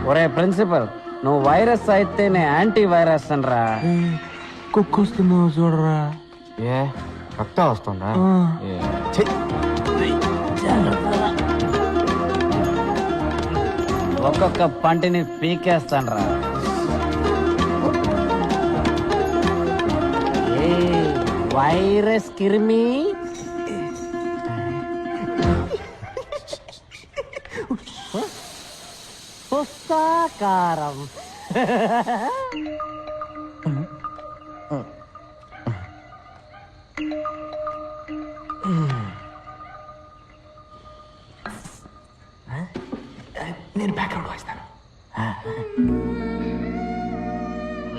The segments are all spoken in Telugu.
ఒరే ప్రిన్సిపల్, నువ్వు వైరస్ అయితే నేను యాంటీ వైరస్ అనరా. కుక్కొస్తున్నావు చూడరా. ఏ రక్తం వస్తుందా? ఒక్కొక్క పంటిని పీకేస్తానరా. ఏ వైరస్ కిరిమి పుస్తకారం. నేను బ్యాక్గ్రౌండ్ వాయిస్తాను.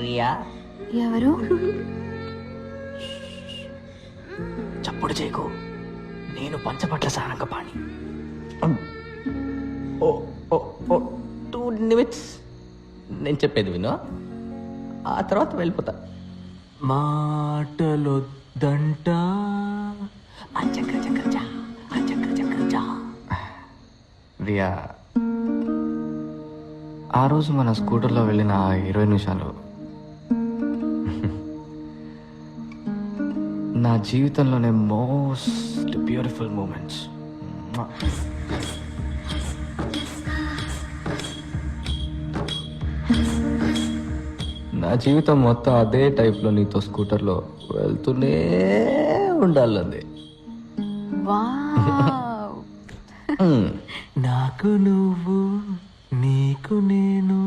రియా ఎవరు? చప్పుడు చేయకు, నేను పంచపట్ల సారంగపాణి. ఓ ఓ ఓ 2 నిమిట్స్ నేను చెప్పేది విను, ఆ తర్వాత వెళ్ళిపోతా. మాటలొద్దంట రియా, ఆ రోజు మన స్కూటర్లో వెళ్ళిన 20 నిమిషాలు నా జీవితంలోనే మోస్ట్ బ్యూటిఫుల్ మూమెంట్స్. నా జీవితం మొత్తం అదే టైప్లో నీతో స్కూటర్లో వెళ్తూనే ఉండాలంది. వావ్. నాకు నువ్వు, నీకు నేను.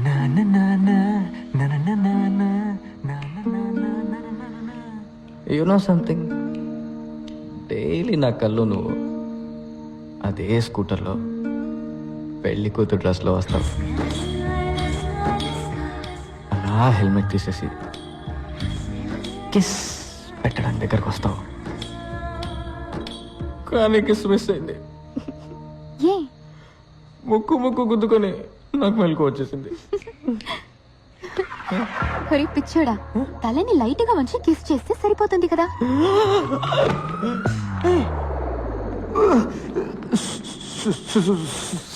నాన్న నాన్న నాన్న నాన్న నాన్న నాన్న. యు నో సంథింగ్, డైలీ నా కళ్ళు నువ్వు అదే స్కూటర్లో పెళ్లి కూతురు డ్రెస్లో వస్తావు. అలా హెల్మెట్ తీసేసి కిస్ పెట్టడానికి దగ్గరకు వస్తావు. కానీ కిస్ మిస్ అయింది. ఏ ముక్కు ముక్కు గుద్దుకొని నాకు మెలకు వచ్చేసింది. హరి పిచ్చోడా, తలని లైట్ గా వంచి కిస్ చేస్తే సరిపోతుంది కదా.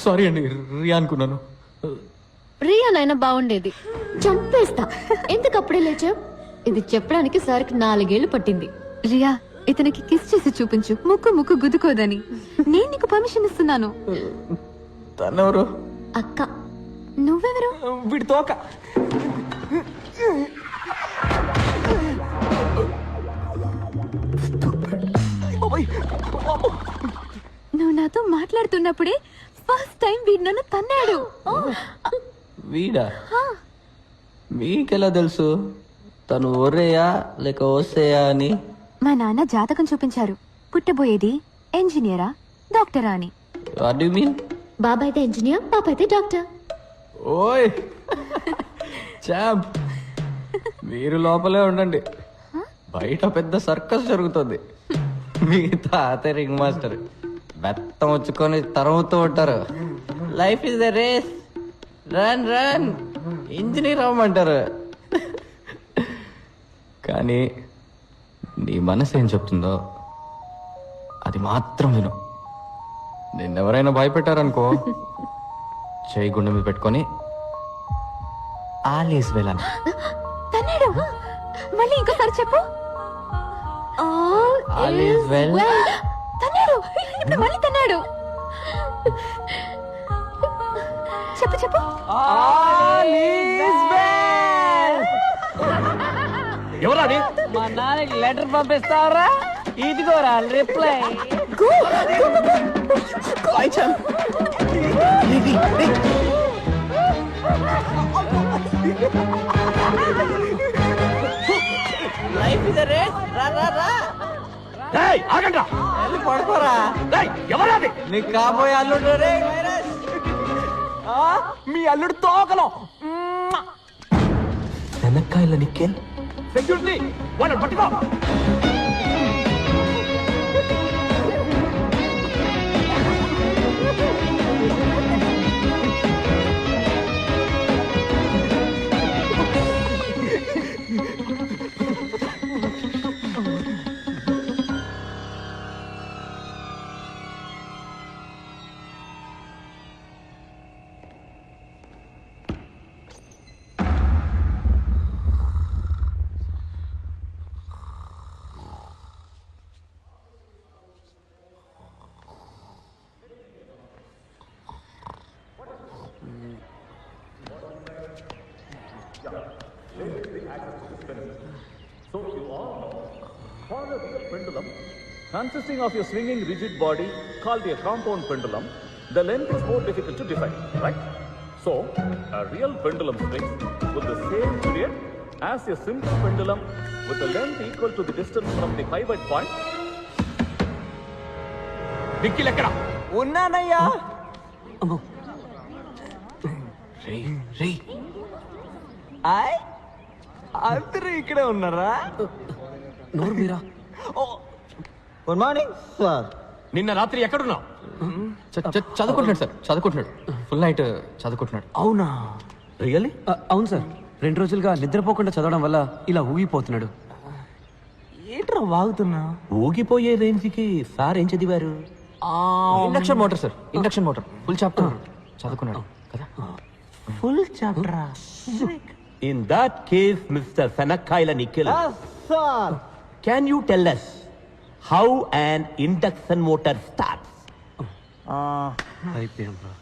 సారీ అండి, రియా అనుకున్నాను. రియానైనా బాగుండేది. చంపేస్తా. ఎందుకు అప్పుడే లేచావు? ఇది చెప్పడానికి సార్కి 4 ఏళ్లు పట్టింది. రియా, ఇతనికి కిస్ చేసి చూపించు, ముక్కు ముక్కు గుద్దుకోదని. నేను నీకు పర్మిషన్ ఇస్తున్నాను. తనెవరు? అక్క. నువ్వెవరు? వీడి తోక. నువ్వు నాతో మాట్లాడుతున్నప్పుడే ఫస్ట్ టైం వీడు నన్ను తన్నాడు. వీడా? మీకెలా తెలుసు తను ఒరేయా లేక ఓసేయా అని? మా నాన్న జాతకం చూపించారు. పుట్టబోయేది ఇంజనీరా డాక్టరా అని. What you mean? బాబాయ్ అయితే ఇంజనీర్, పాప అయితే డాక్టర్. ఓయ్ చాంప్, మీరు లోపలే ఉండండి, బయట పెద్ద సర్కస్ జరుగుతుంది. మీ తాత రింగ్ మాస్టర్ బెత్తం వచ్చుకొని తరుముతూ ఉంటారు. Life is the race, run run, engineer అవ్వమంటారు. కానీ నీ మనసు ఏం చెప్తుందో అది మాత్రం విను. నిన్నెవరైనా భయపెట్టారనుకో, చేయి గుండె మీద పెట్టుకొని ఆలీస్ వెళ్ళాను. తన్నాడు. మళ్ళీ ఇంకోసారి చెప్పు. All is well. తన్నాడు. ఇప్పుడు మళ్ళీ తన్నాడు. చెప్పు చెప్పు. ఎవరాది? మా నాన్నకి లెటర్ పంపిస్తావరా? ఇదిగోరా reply. Life is a race, రా రా రా. ఆగండ్రా. వెళ్ళి పడుకోరా. ఎవరాది? నీకు కాబోయే అల్లుడు రే. మీ అల్లుడు తోకలో వెనక్కాయల నిక్కెల్. సెక్యూరిటీ వాళ్ళని పట్టుకో. So you all know, for a real pendulum, consisting of a swinging rigid body called a compound pendulum, the length is more difficult to define, right? So, a real pendulum swings with the same period as a simple pendulum with the length equal to the distance from the pivot point. Nikhil ఎక్కడ? ఉన్నానయ్యా. ఆయ్ అందరూ ఇక్కడే ఉన్నారా? నోరు మీరా? Good morning sir. నిన్న రాత్రి ఎక్కడున్నావు? చదువుకుంటున్నాడు సార్, చదువుకుంటున్నాడు. ఫుల్ నైట్ చదువుకుంటున్నాడు. అవునా? రియల్లీ? అవును సార్, 2 రోజులుగా నిద్రపోకుండా చదవడం వల్ల ఇలా ఊగిపోతున్నాడు. ఏంట్రా వాగుతున్నా? ఊగిపోయే రేంజ్కి సార్ ఏం చదివారు? Induction motor sir, induction motor full chapter చదువుకున్నాడు కదా. ఫుల్ చాప్టరా? In that case, Mr. Sanakaila Nikhil, sir. can you tell us how an induction motor starts? అయిపోయాం రా.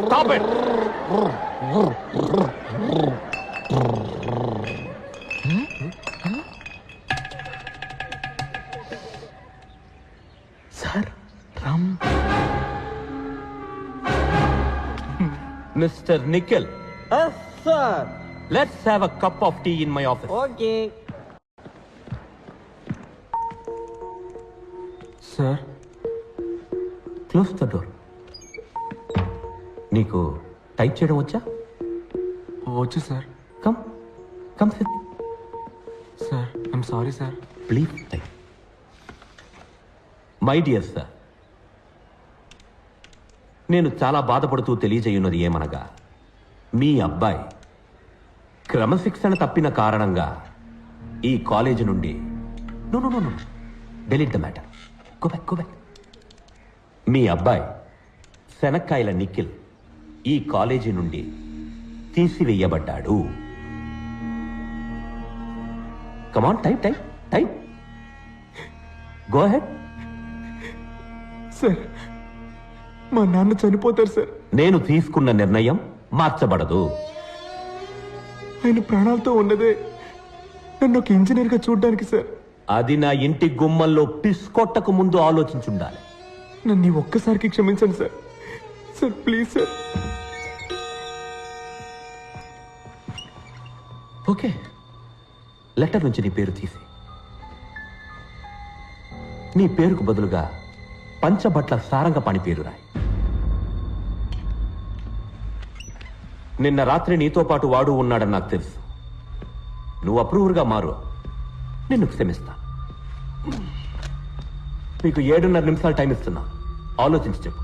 Stop it! Sir rum. Mr. Nikhil, sir. let's have a cup of tea in my office. Okay sir. Close the door. నీకు టైప్ చేయడం వచ్చా? వచ్చు sir. Come SIT. Sir I'm sorry sir. Please type. My dear sir, నేను చాలా బాధపడుతూ తెలియజేయున్నది ఏమనగా, మీ అబ్బాయి క్రమశిక్షణ తప్పిన కారణంగా ఈ కాలేజీ నుండి no delete the matter. Go back. మీ అబ్బాయి శనక్కాయల నిఖిల్ ఈ కాలేజీ నుండి తీసివేయబడ్డాడు. Come on type. Go ahead. Sir మా నాన్న చనిపోతారు సార్. నేను తీసుకున్న నిర్ణయం మార్చబడదు. ఆయన ప్రాణాలతో ఉన్నదే నన్ను ఒక ఇంజనీర్ గా చూడడానికి సార్. అది నా ఇంటి గుమ్మంలో పిస్కొట్టకు ముందు ఆలోచించుండాలి. నన్ను ఈ ఒక్కసారికి క్షమించండి sir. Sir please sir. Okay, letter నుంచి నీ పేరు తీసి నీ పేరుకు బదులుగా పంచబట్ల సారంగపాణి పేరు రాయి. నిన్న రాత్రి నీతో పాటు వాడు ఉన్నాడని నాకు తెలుసు. నువ్వు అప్రూవర్గా మారు, నిన్ను క్షమిస్తా. నీకు 7.5 నిమిషాలు టైం ఇస్తున్నా, ఆలోచించి చెప్పు.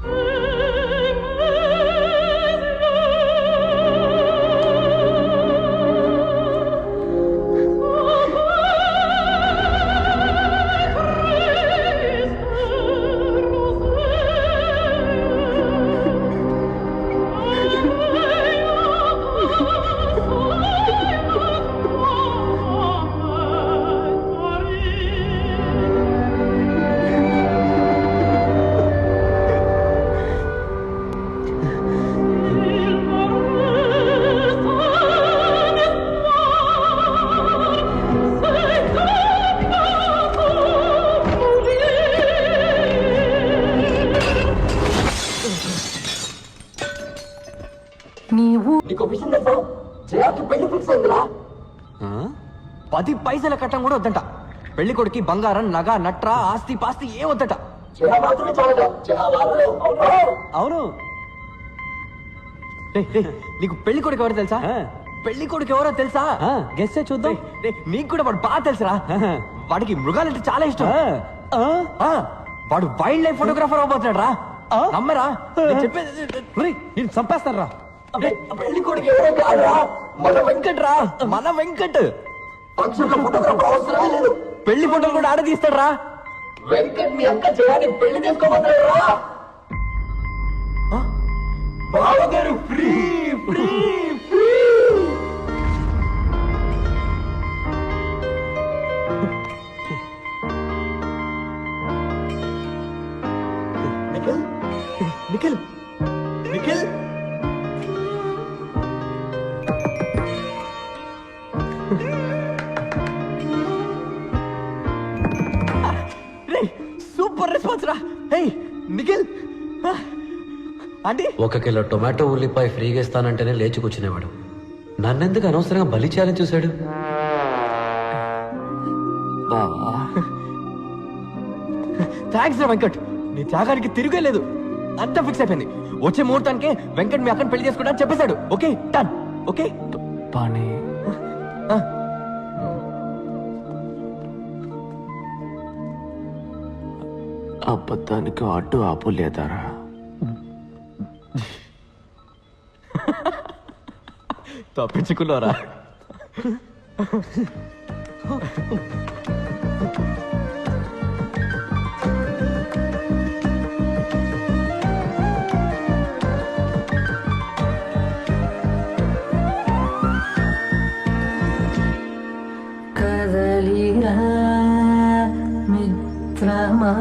ఆ? 10 పైసల కట్టం కూడా వద్దంట. పెళ్లి కొడుకి బంగారం, నగ, నట్ర, ఆస్తి పాస్తి ఏ వద్దట. అవును. నీకు పెళ్లి కొడుకు ఎవరో తెలుసా? ఆ. పెళ్లి కొడుకు ఎవరో తెలుసా? గెస్ చూద్దాం. నీకు కూడా వాడు బాగా తెలుసురా. వాడికి మృగాలంటే చాలా ఇష్టం. వాడు వైల్డ్ లైఫ్ ఫోటోగ్రాఫర్ అవబోతున్నాడు రా. నమ్మరా? నేను చెప్పేది నేను చంపేస్తాను రా. పెళ్లి కొడుకు ఎవరో కాదురా, మన వెంకట్ రా. మన వెంకట్ పెళ్లి ఫోటోలు కూడా ఆడ తీస్తాడు రా. వెంకట్ మీ అక్క జయాన్ని పెళ్లి చేసుకోబోతున్నాడు రా. బావగారు free free free. Nikhil Nikhil రే సూపర్ రెస్పాన్స్ రా hey Nikhil aunty 1 kilo tomato ఉల్లిపాయ ఫ్రీగా ఇస్తానంటేనే లేచి కూర్చునేవాడు. నన్నెందుకు అనవసరంగా బలి చేయాలని చూశాడు? థ్యాంక్స్ రా వెంకట్, నీ త్యాగానికి తిరిగే లేదు. అంతా ఫిక్స్ అయిపోయింది. వచ్చే ముహూర్తానికి వెంకట్ మీ అక్కని పెళ్లి చేసుకుంటా చెప్పేశాడు. Okay done. ఓకే పానీ అబద్ధానికి అడ్డు ఆపు లేదారా? తప్పించుకున్నారా? కదలిరా మిత్రమా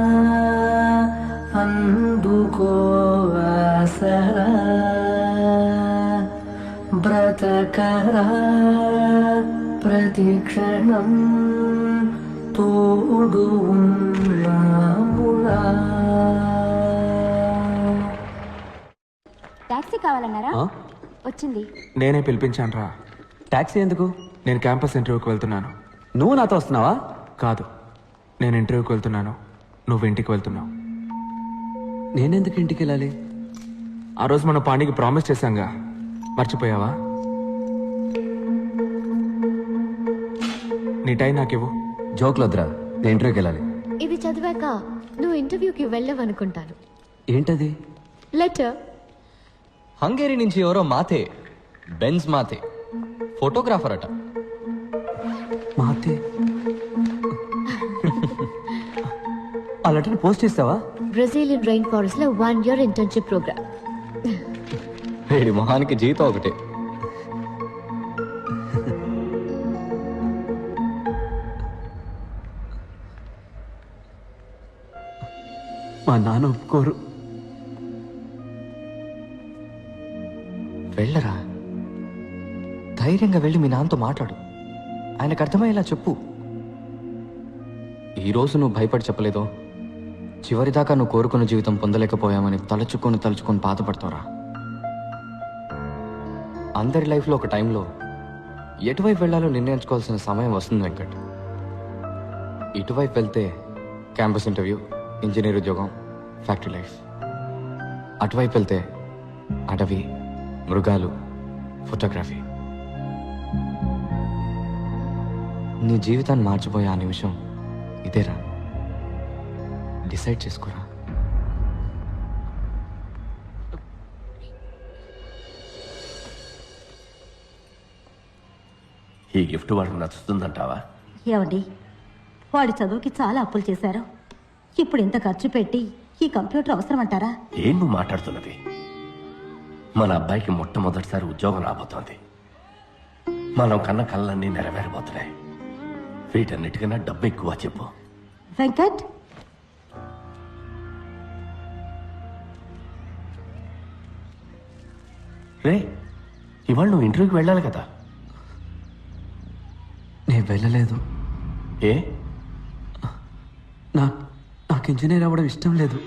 అందుకోవాసరా బ్రతకరా ప్రతిక్షణం తోడు ఉన్నామురా. టాక్సీ కావాలన్నారా? ఆ? వచ్చింది. నేనే పిలిపించాను రా. టాక్సీ ఎందుకు? నేను క్యాంపస్ ఇంటర్వ్యూకి వెళ్తున్నాను. నువ్వు నాతో వస్తున్నావా? కాదు, నేను ఇంటర్వ్యూకి వెళ్తున్నాను, నువ్వు ఇంటికి వెళ్తున్నావు. నేనెందుకు ఇంటికి వెళ్ళాలి? ఆ రోజు మనం పాండికి ప్రామిస్ చేశాంగా, మర్చిపోయావా? నీ టైం నాకివ్వు. జోక్లు వద్దురా, నేను ఇంటర్వ్యూకి వెళ్ళాలి. ఇది చదివాక నువ్వు ఇంటర్వ్యూకి వెళ్ళవనుకుంటాను. ఏంటది? లెటర్. హంగేరీ నుంచి ఎవరో మాతే, బెన్స్ మాతే, ఫోటోగ్రాఫర్ అట. మాతే ఆ లెటర్ పోస్ట్ చేస్తావా? బ్రెజిలియన్ రైన్ ఫారెస్ట్ లో 1 year ఇంటర్న్షిప్ ప్రోగ్రామ్. వీడి మొహానికి జీతం ఒకటే. మా నాన్న ఒప్పుకోరు. వెళ్ళరా, ధైర్యంగా వెళ్ళి మీ నాన్నతో మాట్లాడు. ఆయనకు అర్థమయ్యేలా చెప్పు. ఈరోజు నువ్వు భయపడి చెప్పలేదో, చివరిదాకా నువ్వు కోరుకున్న జీవితం పొందలేకపోయామని తలుచుకొని బాధపడతావురా. అందరి లైఫ్లో ఒక టైంలో ఎటువైపు వెళ్ళాలో నిర్ణయించుకోవాల్సిన సమయం వస్తుంది వెంకట్. ఇటువైపు వెళ్తే క్యాంపస్ ఇంటర్వ్యూ, ఇంజనీర్ ఉద్యోగం, ఫ్యాక్టరీ లైఫ్. అటువైపు వెళ్తే అడవి, మృగాలు, ఫోటోగ్రఫీ. నీ జీవితాన్ని మార్చిపోయే ఆ నిమిషం ఇదేరా. డిసైడ్ చేసుకోరా. ఈ గిఫ్ట్ వాడికి నచ్చుతుందంటావా? ఏమండి, వాడి చదువుకి చాలా అప్పులు చేశారు. ఇప్పుడు ఇంత ఖర్చు పెట్టి ఈ కంప్యూటర్ అవసరం అంటారా? ఏం నువ్వు మాట్లాడుతున్నది? మన అబ్బాయికి మొట్టమొదటిసారి ఉద్యోగం రాబోతోంది. మనం కన్న కళ్ళన్నీ నెరవేరబోతున్నాయి. వీటన్నిటికన్నా డబ్బు ఎక్కువ చెప్పు. వెంకట్, రే, ఇవాళ నువ్వు ఇంటర్వ్యూకి వెళ్ళాలి కదా? నేను వెళ్ళలేదు. ఏ? నాకు ఇంజనీర్ అవ్వడం ఇష్టం లేదు.